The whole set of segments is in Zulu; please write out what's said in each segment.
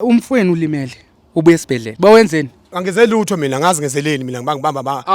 Umfweni ulimele ubuye esibhedlela. Bawenzeni? Angizeli lutho mina ngazi ngezeleni mina ngibangibamba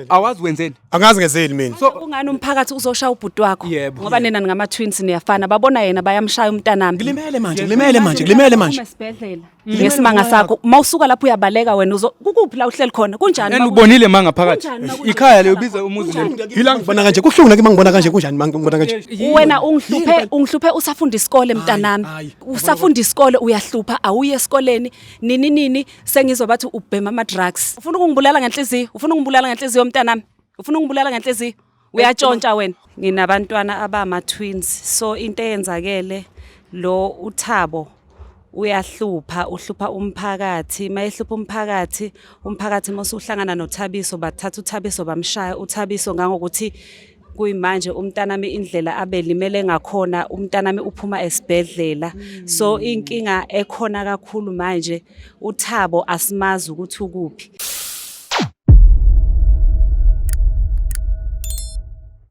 Awazi wenzeni? angazi ngezeli mina. So kungani umphakathi uzoshaya ubhuti wakho? Yebo. Ngoba nina ngama twins niyafana. Babona yena bayamshaya umntanami. Ngilimele manje Esibhedlela. Ngesimanga sakho. Mawusuka lapho uyabaleka wena kukuphi la uhleli khona? Kunjani? Yena ubonile manga phakathi. Ikhaya le ubiza umuzi le. Yila ngibona kanje kuhlungu ke mangibona kanje kunjani mangibona kanje. Wena ungihluphe usafunda isikole mntanami. Usafunda isikole uyahlupha awuye esikoleni nini sengizobathi ubhema ama drugs. Ufuna ukungibulala ngenhliziyo mntanami. Ufuna ungibulala ngenhliziyo. Uyatshontsha wena. Nginabantwana abama twins. So into eyenzakele lo uThabo uhlupha umphakathi. Mayehlupha umphakathi masuhlangana noThabiso bathatha uThabiso bamshaya uThabiso ngangokuthi kuyimanje umntanami indlela abelimele ngakhona umntanami uphuma esibhedlela. So inkinga ekhona kakhulu manje uThabo asimazi ukuthi ukuphi.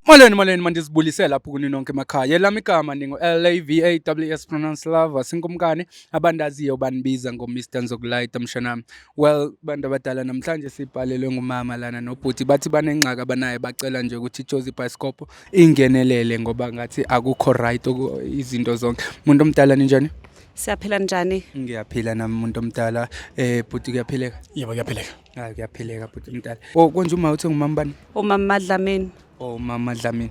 Molweni manje sibulisela lapho kuni nonke emakhaya. Lami igama ningo LAVAWS pronounce love asinkumkani abandaziyo banibiza ngoMr Nzokulayita mshanami. Well bantu abadala namhlanje sibhalelwe ngumama lana nobhuti bathi banengxaka abanaye bacela nje ukuthi iJozi Bioscope ingenelele ngoba ngathi akukho right izinto zonke. Umuntu omdala ninjani? Siyaphila njani? Ngiyaphila nami umuntu omdala bhuti kuyaphileka? Yebo kuyaphileka. Hayi kuyaphileka bhuti omdala. Konje uma uthi ngumama bani? Umama Madlamini. Mama Dlamini.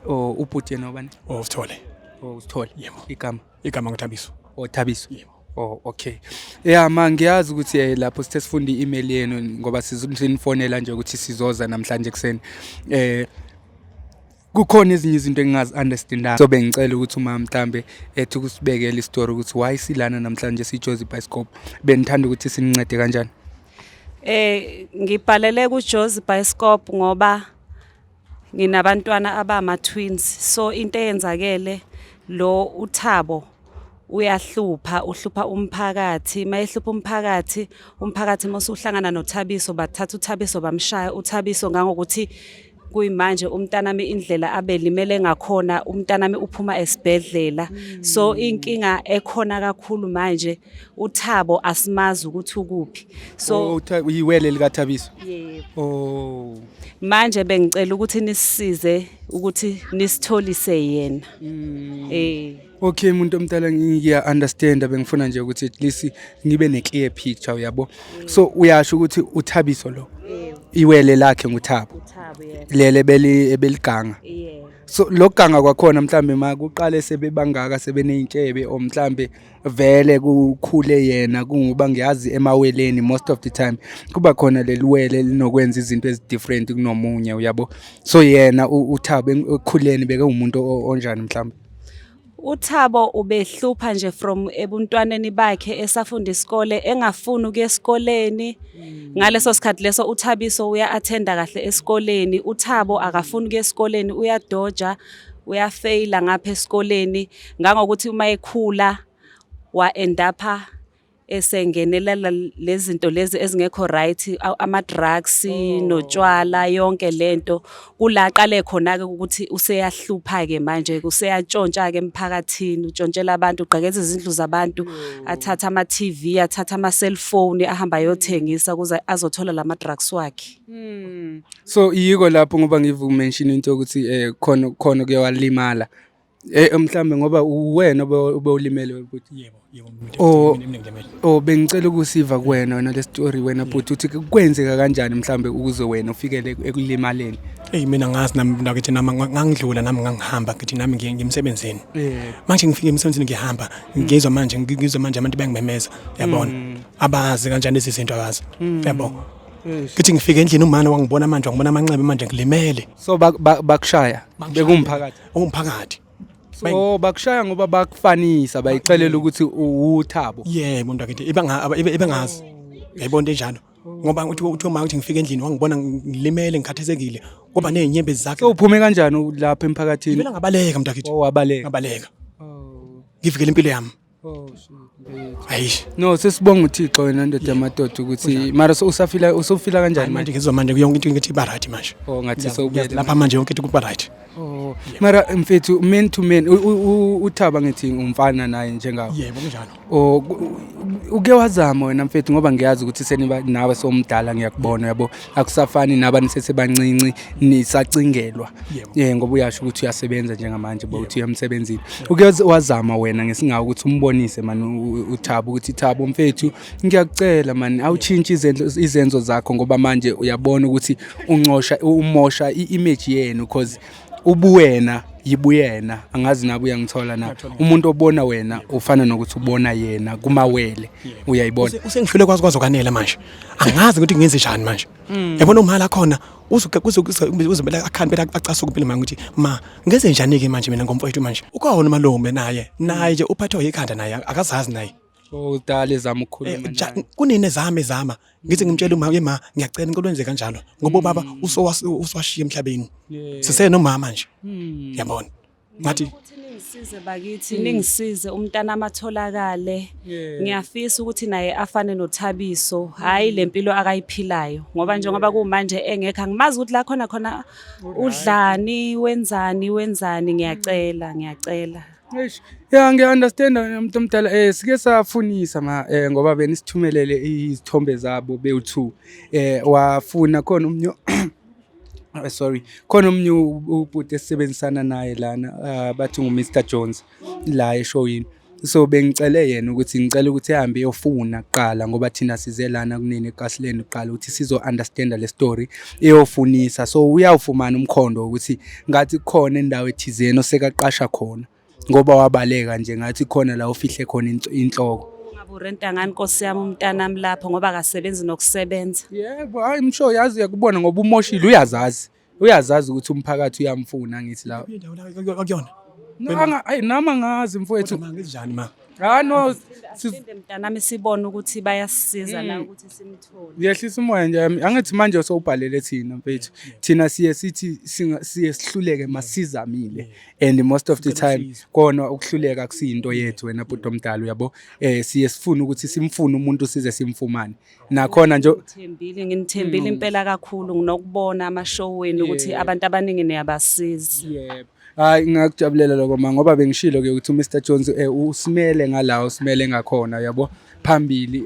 Ubhuti yena obani? Sithole. Sithole. Yebo. Igama ngoThabiso. Thabiso. Yebo. Okay. Yeah ngiyazi ukuthi lapho sithe sifunda i-email yenu ngoba sizonifonela nje ukuthi sizoza namhlanje kuseni. Kukhona ezinye izinto engingazi understand. So bengicela ukuthi uma mhlambe ethi ukusibekela istory ukuthi why silana namhlanje siJozi Bioscope. Benithanda ukuthi sinincede kanjani? Ngibhalele kuJozi Bioscope ngoba nginabantwana abama twins. So into eyenzakele lo uThabo uhlupha umphakathi. Mayehlupha umphakathi masuhlangana noThabiso bathatha uThabiso bamshaya uThabiso ngangokuthi kuyimanje umntanami indlela abelimele ngakhona umntanami uphuma esibhedlela. So inkinga ekhona kakhulu manje uThabo asimazi ukuthi ukuphi. So uyiwele lika Thabiso. Yebo. Manje bengicela ukuthi nisisize ukuthi nisitholise yena. Okay umuntu omdala ngiya understand bengifuna nje ukuthi at least ngibe ne clear picture uyabo. So uyasho ukuthi uThabiso lo iwele lakhe nguThabo. Lele beliganga. So lokuganga kwakhona mhlambe makuqale sebebangaka sebeneyintshebe o mhlambe vele kukhule yena kungoba ngiyazi emaweleni most of the time kuba khona leliwele linokwenza izinto ezi different kunomunye uyabo. So yena uThabo ekukhuleni beke umuntu onjani mhlambe? uThabo ubehlupha nje from ebuntwaneni bakhe esafunda isikole engafuni ukuya esikoleni. Ngaleso sikhathi leso uThabiso attenda kahle esikoleni. uThabo akafuni ukuya esikoleni uyadoja uyafaila ngapha esikoleni ngangokuthi uma ekhula end up esengenelela lezinto lezi ezingekho right ama drugs notshwala yonke lento kulaqale khona ke ukuthi useyahlupha ke manje useyatshontsha ke emphakathini utshontshela abantu uqhekeza izindlu zabantu athatha ama TV athatha ama cellphone ahamba ayothengisa ukuze azothola lama drugs wakhe. So yiko lapho ngoba ngivumention into ukuthi khona kuyawalimala mhlambe ngoba uwena obewulimele ukuthi yebo bengicela ukusiva kuwena wena le story wena bhuti uthi kwenzeka kanjani mhlambe ukuze wena ufikele ekulimaleni. Mina ngazi nami ngakithi nami ngangidlula nami ngangihamba ngithi nami ngiyemsebenzini. Manje ngifike emsebenzini ngihamba ngizwa manje abantu bengimemeza yabona abazi kanjani izinto abazi yabo. Kithi ngifike endlini umama wangibona manje wangibona amanxeba manje ngilimele. So bakushaya umphakathi. So bakushaya ngoba bakufanisa bayixelela ukuthi uThabo. Yebo ntakithi ibengazi. Yayibona enjalo. Ngoba uthi uma uthi ngifike endlini wangibona ngilimele ngikhathezekile ngoba nezinyembezi zakhe. So uphume kanjani lapha emphakathini? Ngivela ngabaleka mntakithi. Ngabaleka. Ngivikele impilo yami. Ayish. No sesibonga uThixo wena ndoda amadoda ukuthi mara usufila kanjani manje ngizwa manje yonke into ngithi ba right manje. Ngathi so lapha manje yonke into kuba right. Oh, mara mfethu man to man uThaba ngithi umfana naye njengawe. Yebo kunjalo. Oh uke wazama wena mfethu ngoba ngiyazi ukuthi seniba nawe somdala ngiyakubona yabo akusafani nabani sesebancinci nisacingelwa. Ngoba uyasho ukuthi uyasebenza njengamanje uthi uyamsebenzini. Uke wazama wena ngesingawo ukuthi umbonise man uThaba ukuthi Thaba mfethu ngiyakucela man awuchintshe izenzo zakho ngoba manje uyabona ukuthi umosha i-image yenu because ubuwena yibuyena angazi nabe uyangithola na umuntu obona wena ufana nokuthi ubona yena kumawele uyayibona usengihlule kwazi okwanele manje angazi ukuthi ngenze njani manje yabona umhala khona uzobela akhani bela acasa ukuphila manje ukuthi ma ngenze njani ke manje mina ngomfowethu manje ukhona malombe naye nje uphathwa yikhanda naye akazazi naye udala ezama ukukhuluma naye kunini zama ngithi ngimtshela ma ngiyacela inkolwenze kanjalo ngoba baba uswashiya emhlabeni sise nomama manje yabona ngathi ningisize bakithi ningisize umntana amatholakale ngiyafisa ukuthi naye afane noThabiso hayi lempilo akayiphilayo ngoba njengoba kumanje engekho angimazi ukuthi la khona udlani wenzani ngiyacela Yeah ngiya-understand umuntu omdala sike safunisa ngoba benisithumelele izithombe zabo bewu2 wafuna khona umnyo khona umnye ubhuti esebenzisana naye lana bathi nguMr Jones la eshowini so bengicele yena ukuthi ngicela ukuthi ehambe eyofuna kuqala ngoba thina size lana kunini eKasleni kuqala ukuthi sizo understand le story eyofunisa so uyawufumana umkhondo ukuthi ngathi khona indawo ethizeni osekaqasha khona ngoba wabaleka nje ngathi khona la ufihle khona inhloko ngabe urenta ngani Nkosi yami umntanami lapho ngoba akasebenzi nokusebenza yebo hayi msho yazi yakubona ngoba umoshile uyazazi ukuthi umphakathi uyamfuna ngithi la akuyona nama ngazi mfowethu mangenjani ma no sinde mntanami sibone ukuthi bayasisiza la ukuthi simthole yehlisa umoya nje angithi manje sowubhalele thina mfethu thina sithi sihluleke masizamile and most of the time kona ukuhluleka kusiyinto yethu wena bhuti omdala uyabo sifuna ukuthi simfune umuntu size simfumane nakhona nje nginithembile impela kakhulu nginokubona amashow wenu ukuthi abantu abaningi niyabasiza yebo hayi ngakujabulela lokho ngoba bengishilo ke ukuthi uMr Jones usimele ngalawo usimele ngakhona yabo phambili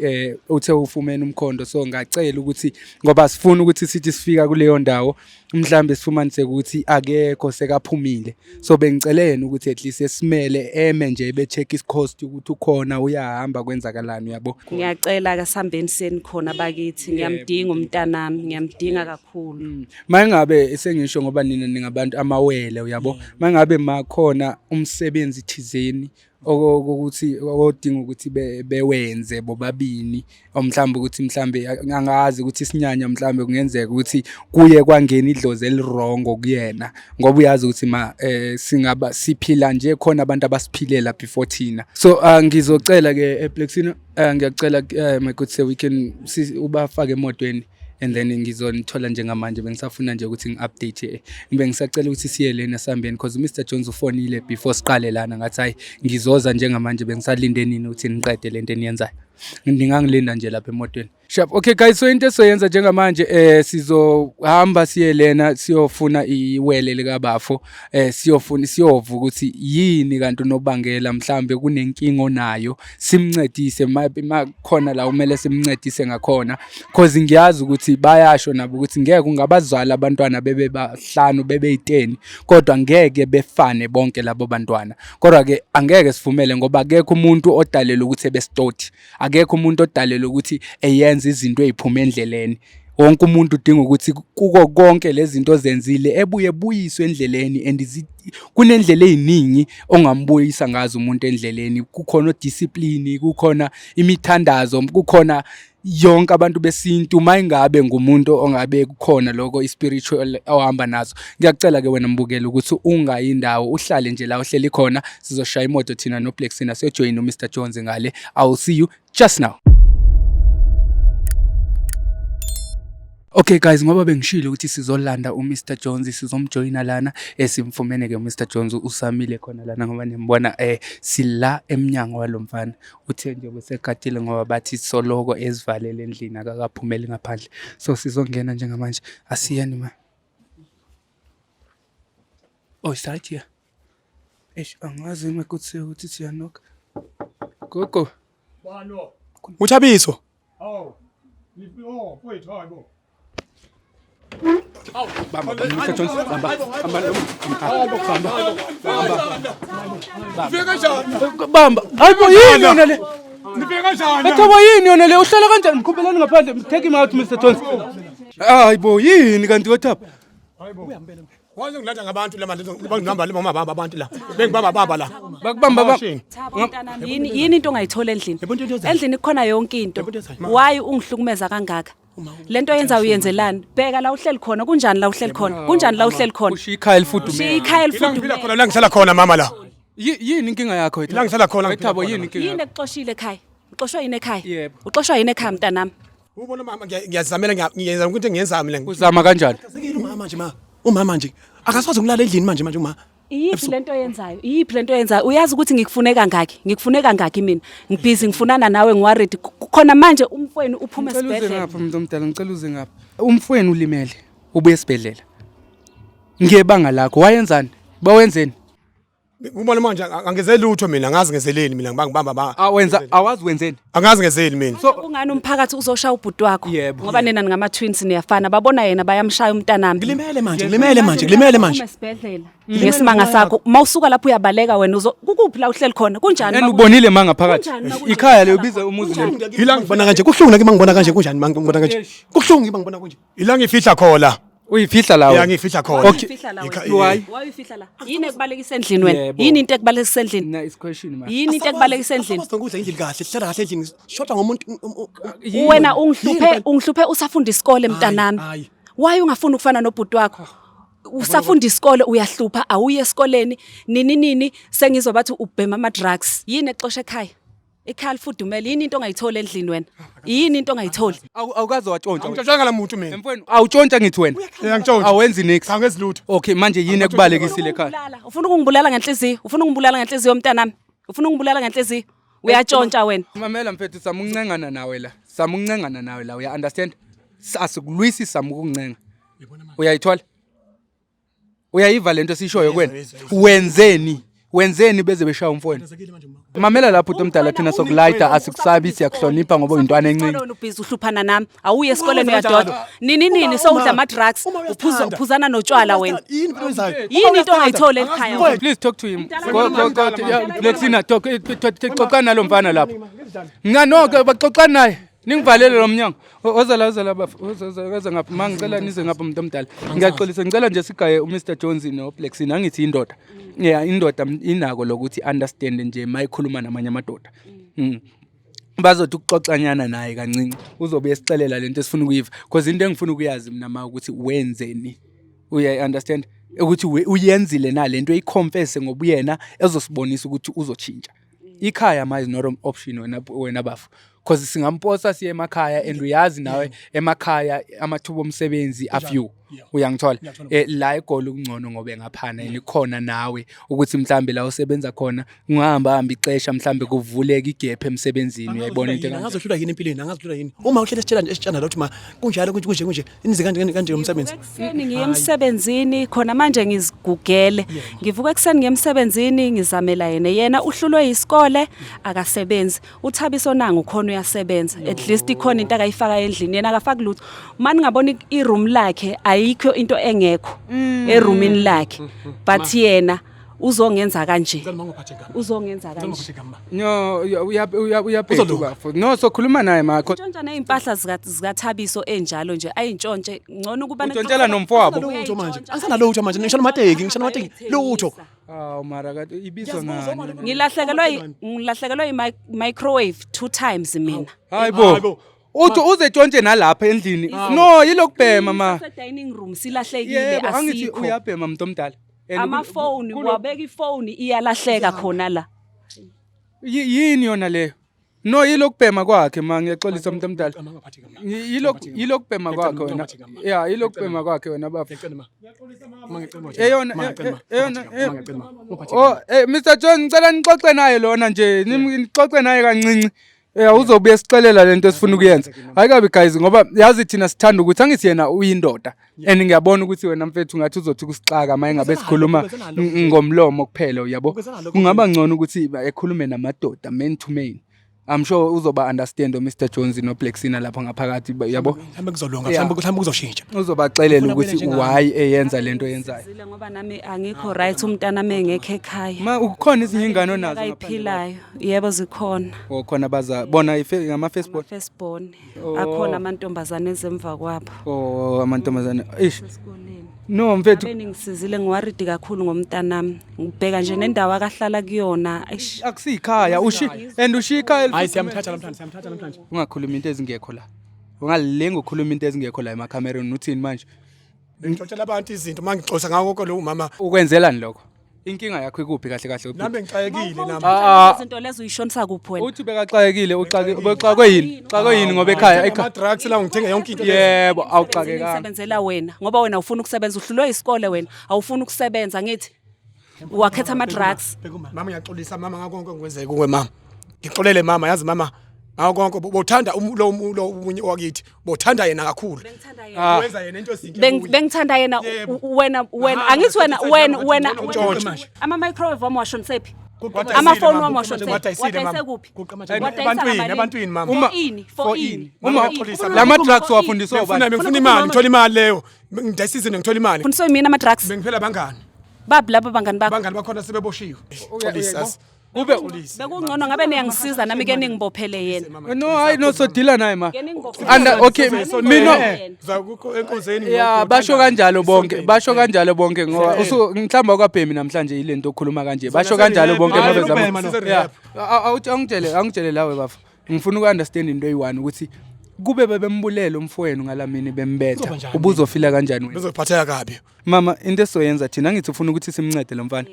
uthe ufumene umkhondo so ngacela ukuthi ngoba sifuna ukuthi sithi sifika kuleyo ndawo mhlambe sifumanise ukuthi akekho sekaphumile so bengicela yena ukuthi at least esimele nje becheck icost ukuthi ukhona uyahamba kwenzakalani yabo ngiyacela ke sihambeni seni khona bakithi ngiyamdinga umntanami ngiyamdinga kakhulu mangabe sengisho ngoba nina ningabantu amawele uyabo mangabe makhona umsebenzi thizeni ukuthi odinga ukuthi bewenze bobabini mhlambe ukuthi mhlambe angazi ukuthi isinyanya mhlambe kungenzeka ukuthi kuye kwangena idlozi elirongo kuyena ngoba uyazi ukuthi singaba siphila nje khona abantu abasiphilela before thina so ngizocela ke ePlexina ngiyacela my good sir we can ubafake emotweni and then ngizonithola njengamanje bengisafuna nje ukuthi ngi-update ngisacela ukuthi siye lena sambeni because Mr Jones ufonile before siqale lana ngathi hayi ngizoza njengamanje bengisalinde nini ukuthi niqede lento eniyenzayo ngingangilinda nje lapha emotweni sharp okay guys so into esoyenza njengamanje sizohamba siye lena siyofuna iwele likabafo siyova ukuthi yini kanti unobangela mhlambe kunenkingo nayo simncedise makhona la umele simncedise ngakhona because ngiyazi ukuthi bayasho nabo ukuthi ngeke ungabazala abantwana bebe bahlanu bebe 10 kodwa ngeke befane bonke labo bantwana kodwa ke angeke sivumele ngoba akekho umuntu odalelwe ukuthi ebestoti akekho umuntu odalelwe ukuthi eyenza izinto eziphuma endleleni wonke umuntu udinga ukuthi kuko konke lezi zinto zenzile ebuye buyiswe endleleni and kunendlela eziningi ongambuyisa ngazo umuntu endleleni kukhona discipline kukhona imithandazo kukhona yonke abantu besintu mayingabe ngumuntu ongabe kukhona lokho spiritual awahamba nazo ngiyakucela ke wena mbukela ukuthi ungayindawo uhlale nje la uhleli khona sizoshaya imoto thina noPlexina siyojoin uMr Jones ngale I will see you just now. Okay guys ngoba bengishilo ukuthi sizolanda uMr Jones sizomjoina lana simfumene ke uMr Jones usamile khona lana ngoba nimbona sila eminyango walomfana uthe nje besekhathile ngoba bathi soloko ezivalele endlini akakaphumeli ngaphandle so sizongena njengamanje asiyeni ma Oh, site here. Angazi uma kuthi ukuthi siyanoka. Gogo. Uthabiso. Bamba, Mr. Jones, bamba. Bamba. Hayibo yini yona le? Nifike kanjani? Ethaba yini yona le? Uhlala kanjani? Mkhumbelani ngaphandle. Take him out Mr. Jones. Hayibo yini kanti weThaba? Waze ngilanda ngabantu la manje bangihamba le mama abantu la. Bengibaba la. Bakubamba ba. Thabo mntanami, yini into ongayithola endlini? Endlini kukhona yonke into. Why ungihlukumeza kangaka? Lento yenza uyenzelani? Bheka la uhleli khona, kunjani la uhleli khona? Kunjani la uhleli khona? Ushiya ikhaya elifudumele. Ushiya ikhaya Ngiphila elifudumele. khona la ngihlala khona mama la. Yini inkinga yakho wethu? La ngihlala khona. Thabo yini inkinga? Yini ekuxoshile ekhaya? Uxoshwa yini ekhaya? Yebo. Uxoshwa yini ekhaya mntanami? Ubona mama ngiyazamela ngiyenza ukuthi engiyenzami la. Uzama kanjani? Sekile umama manje ma. Umama nje akasazi ukulala endlini manje uma. Iyiphi lento yenzayo? Iyiphi lento yenzayo? Uyazi ukuthi ngikufuneka ngaki? Ngikufuneka ngaki mina? Ngibhizi ngifunana nawe ngiwaredi. Khona manje umfweni uphume Ngicela esibhedlela. ngapha umuntu omdala, ngicela uze ngapha. Umfweni ulimele, ubuye esibhedlela. Ngebanga lakho wayenzani? Bawenzeni? Ubona manje angeze lutho mina ngazi ngezeleni mina ngibamba ba. Awazi wenzeni? Angazi ngezeli mina. So ungani umphakathi uzoshaya ubhuti wakho? Yebo. Ngoba nina ngama twins niyafana. Babona yena bayamshaya umntanami. Ngilimele manje. Uphume esibhedlela. Ngesimanga sakho. Mawusuka lapho uyabaleka wena kukuphi la uhleli khona? Kunjani? Ubonile manga phakathi. Ikhaya le ubiza umuzi le. Ila ngibona kanje kuhlungu nake mangibona kanje kunjani mangibona kanje. Kuhlungu ngibona kanje. Ila ngifihla khola. Uyifihla lawo. Ya ngifihla khona. Okay. Why uyifihla la? Yini ekubalekisa endlini wena? Yini into ekubalekisa endlini? Nice question man. Yini into ekubalekisa endlini? Ngikudla endlini kahle, sihlala kahle endlini. Shoda ngomuntu Wena ungihluphe usafunda isikole mntanami. Why ungafuni ukufana nobhuti wakho? Usafunda isikole uyahlupha awuye esikoleni nini sengizwa bathi ubhema ama drugs. Yini exosha ekhaya? Ekhaya lifudumele yini into ongayithola endlini wena? Yini into ongayithola? Awukazi watshontsha. ngitshontsha la muntu mina. Mfowenu, awutshontsha ngithi wena. Ngitshontsha. Awenzi next. Angezi lutho. Okay, manje yini ekubalekisile ekhaya? Ufuna ukungibulala ngenhliziyo? Ufuna ukungibulala ngenhliziyo mntanami? Ufuna ukungibulala ngenhliziyo? Uyatshontsha wena. Mamela mfethu samuncencana nawe la. Samuncencana nawe la. Uya understand? Asikulwisi samukuncenga. Uyayithola? Uyayiva lento sishoyo kwena? Wenzeni beze beshaya umfowenu? Mamela lapho umuntu omdala thina sokulayita asikusabi siyakuhlonipha ngoba uyintwana encane. Wena ubhizi uhluphana nami. Awuye esikoleni uyadoda. Nini sowudla ama drugs. Uphuzana notshwala wena. Yini into ongayithola ekhaya wena? Please talk to him. Go. Lexina talk. Xoxa nalo mfana lapho. Nganoke baxoxa naye. Ningivalele lo mnyango. Oza bafu. Oza ngapha mangicela nize ngapha umuntu omdala. Ngiyaxolisa ngicela nje sigaye uMr Jones noPlexina angithi indoda. Yeah, indoda inako lokuthi understand nje mayikhuluma namanye amadoda. Bazothi ukuxoxanyana naye kancinci. Uzobe esicelela lento esifuna ukuyiva because into engifuna ukuyazi mina ma ukuthi wenzeni. Uya understand ukuthi uyenzile na lento eyiconfess ngoba uyena ezosibonisa ukuthi uzotshintsha. Ikhaya ma is not an option wena bafu. Because singamposa siye emakhaya and uyazi nawe emakhaya amathuba omsebenzi afew. Uyangithola la egoli ukungcono ngoba engaphana enikhona nawe ukuthi mhlambe la usebenza khona ungahamba ixesha mhlambe kuvuleka igap emsebenzini uyayibona into engazo hlula yini empilweni angazohlula yini uma uhlele sitshela nje esitshana la ukuthi ma kunjalo kunje inize kanje umsebenzi ekseni ngiye emsebenzini khona manje ngizigugele ngivuka ekseni ngemsebenzini ngizamela yena uhlulwe isikole akasebenzi uThabiso nangu ukhona uyasebenza at least ikhona into akayifaka endlini yena akafaki lutho manje ngabona iroom lakhe ayikho into engekho eroomini lakhe but yena uzongenza kanje no uyabheka no sokhuluma naye makho ntshontsha nezimpahla zikaThabiso enjalo nje ayintshontshe ngcono kuba ntshontshela nomfowabo lutho manje angisana lutho manje ngishona amateki lutho mara kade ibizwa ngani ngilahlekelwe microwave 2 times mina hayibo uthi uzentshontshe nalapha endlini no yilokubhema ma dining room silahlekile angithi asikho uyabhema umuntu omdala amafoni wabeka ifoni iyalahleka khona la yini yona leyo no yilokubhema kwakhe ma ngiyaxolisa umuntu omdala yilokubhema kwakhe wena yeah yilokubhema kwakhe wena baba eyona Mr John ngicela nixoxe naye lona nje nixoxe naye kancinci uzobuye sicelela lento esifuna ukuyenza. Hayi kabi guys ngoba yazi thina sithanda ukuthi angithi yena uyindoda and ngiyabona ukuthi wena mfethu ngathi uzothi kusixaka maye ngabe sikhuluma ngomlomo kuphela yabo. Kungaba ngcono ukuthi ekhulume namadoda man to man. I'm sure uzoba understand Mr Jones no Plexina lapha ngaphakathi yabo. Mhlambe kuzolunga mhlambe kuzoshintsha. Uzobaxelela ukuthi why eyenza lento yenzayo. Sizile ngoba nami angikho right umntana nami engekho ekhaya. Ma ukhona izinye ingane onazo Ayiphilayo. Yebo zikhona. khona baza bona ngama firstborn. Firstborn. Akhona amantombazane ezemva kwabo. Amantombazane. Esikoleni. No mfethu. Bengisizile ngiwaridi kakhulu ngomntanami. Ngibheka nje nendawo akahlala kuyona. Akusikhaya and ushikhaya. Hayi siyamthatha namhlanje. Ungakhuluma into ezingekho la. Ungalenga ukukhuluma into ezingekho la emacamereni uthini manje? Ngixoxela abantu izinto mangixoxa ngako konke lo mama. Ukwenzelani lokho? Inkinga yakho ikuphi kahle? Nami ngixayekile nami. Izinto lezo uyishonisa kuphi wena? Uthi bekaxakekile uxakwe yini ngoba ekhaya ama drugs la ngithenga yonke into. Yebo awuxakekanga. Ngisebenzela wena ngoba wena ufuna ukusebenza uhlulwe isikole wena awufuna ukusebenza ngithi wakhetha ama drugs. Mama ngiyaxolisa mama ngako konke ngikwenzeke kuwe mama. Ngixolele mama yazi mama ngako konke bothanda lo umunye wakithi bothanda yena kakhulu. Wenza yena into ezinhle. Bengithanda yena wena angithi wena ama microwave wami washonsephi? Amafoni wami washonsephi? Wadayise kuphi? Ebantwini mama. For ini. Lama drugs wafundiswa ubani? Ngifuna imali ngithola imali leyo. Ngidayisise ngithola imali. Fundiswa yimi ama drugs. Bengiphela bangani. Babu labo bangani bakho. Bangani bakhona sebeboshiwe. Xolisa. Kube bekungcono ngabe niyangisiza nami ke ningibophele yena. No so deala naye ma. Okay mina zakukho enkonzeni yeah basho kanjalo bonke ngoba mhlamba kwaBhemi namhlanje ilento okhuluma kanje basho kanjalo bonke mabezama angitshele lawe bafu ngifuna ukunderstand into eyi1 ukuthi kube bebembulela umfowenu ngalamini bembetha ubuzofila kanjani wena bezophatheka kabi mama into esoyenza thina ngithi ufuna ukuthi simncede lo mfana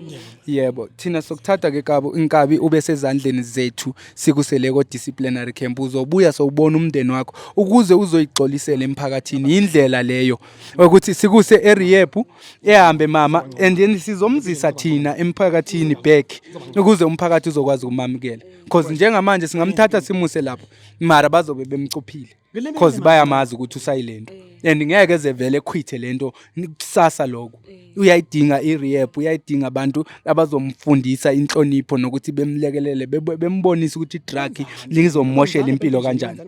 yebo thina sokuthatha ke inkabi ube sezandleni zethu sikusele ko disciplinary camp uzobuya sowubona umndeni wakho ukuze uzoyixolisela emphakathini indlela leyo ukuthi sikuse erehab ehambe mama and then sizomzisa thina emphakathini back ukuze umphakathi uzokwazi ukumamukela because njengamanje singamthatha simuse lapho mara bazobe bemcuphile because bayamazi ukuthi usayilento and ngeke ezevele quit lento kusasa lokho uyayidinga irehab uyayidinga abantu abazomfundisa inhlonipho nokuthi bemlekelele bembonisa ukuthi drug lizomoshela impilo kanjani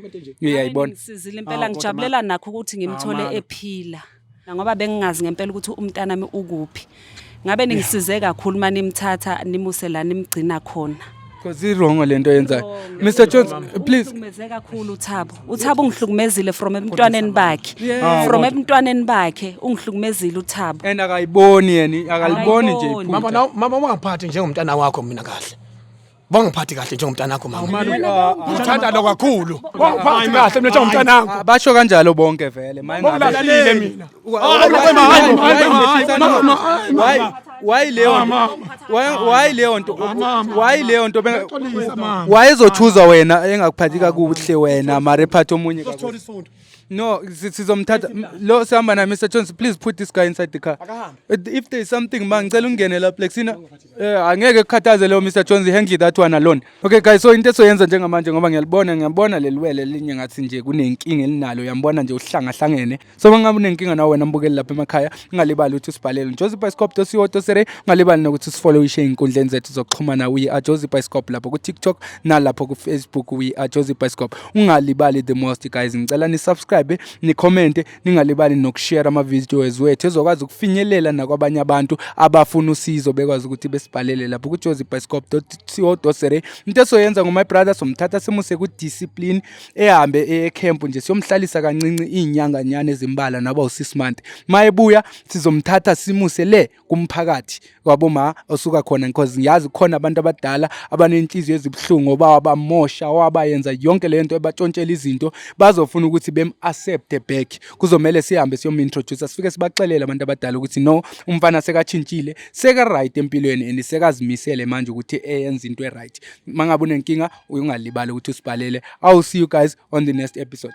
uyayibona Sizile impela ngijabulela nakho ukuthi ngimthole ephila ngoba bengingazi ngempela ukuthi umntanami ukuphi ngabe ningisize kakhulu manje nimthatha nimuse la nimgcina khona because wrong lento yenzayo Mr Jones please ngimeze kakhulu uThabo ungihlukumezile from emntwaneni bakhe ungihlukumezile uThabo and akayiboni yena akaliboni nje mama ungaphathi njengomntana wakho mina kahle bangiphathi kahle njengomntana wakho mama uthanda lo kakhulu bangiphathi kahle mina njengomntana wakho basho kanjalo bonke vele mayingabe mina why Leon wayezochuza wena engakuphathi kakuhle wena mara ephatha omunye kakhulu no sizomthatha lo sihamba na Mr Jones please put this guy inside the car if there is something ngicela ungene la Plexina angeke ukhathaze lo Mr Jones handle that one alone okay guys so into esoyenza njengamanje ngoba ngiyabona leliwele linye ngathi nje kunenkinga elinalo uyambona nje uhlangahlangene so bangabe unenkinga nawe wena mbukeli lapha emakhaya ungalibali ukuthi usibhalele jozibioscope.co.za ungalibali nokuthi sifollow ishare inkundleni zethu zokuxhumana jozibioscope lapho ku TikTok nalapho ku Facebook jozibioscope ungalibali the most guys ngicela ni subscribe ni comment ningalibali nokushare ama videos wethu ezokwazi ukufinyelela nakwabanye abantu abafuna usizo bekwazi ukuthi besibhalele lapho ku jozibioscope.co.za into esoyenza ngoma brother somthatha simuse ku discipline ehambe ecamp nje siyomhlalisa kancinci inyanga nyane ezimbala naba u6 month mayebuya sizomthatha simuse le kumphakathi kwaboma osuka khona because ngiyazi khona abantu abadala abanenhliziyo ezibhlungu bamosha wabayenza yonke le nto ebatshontshela izinto bazofuna ukuthi accept back kuzomela sihambe siyomintroduce sifike sibaxelela abantu abadala ukuthi no umfana sekachintshile seka right empilweni and sekazimisele manje ukuthi eyenza into right mangabe unenkinga uyungalibali ukuthi usibhalele I'll see you guys on the next episode.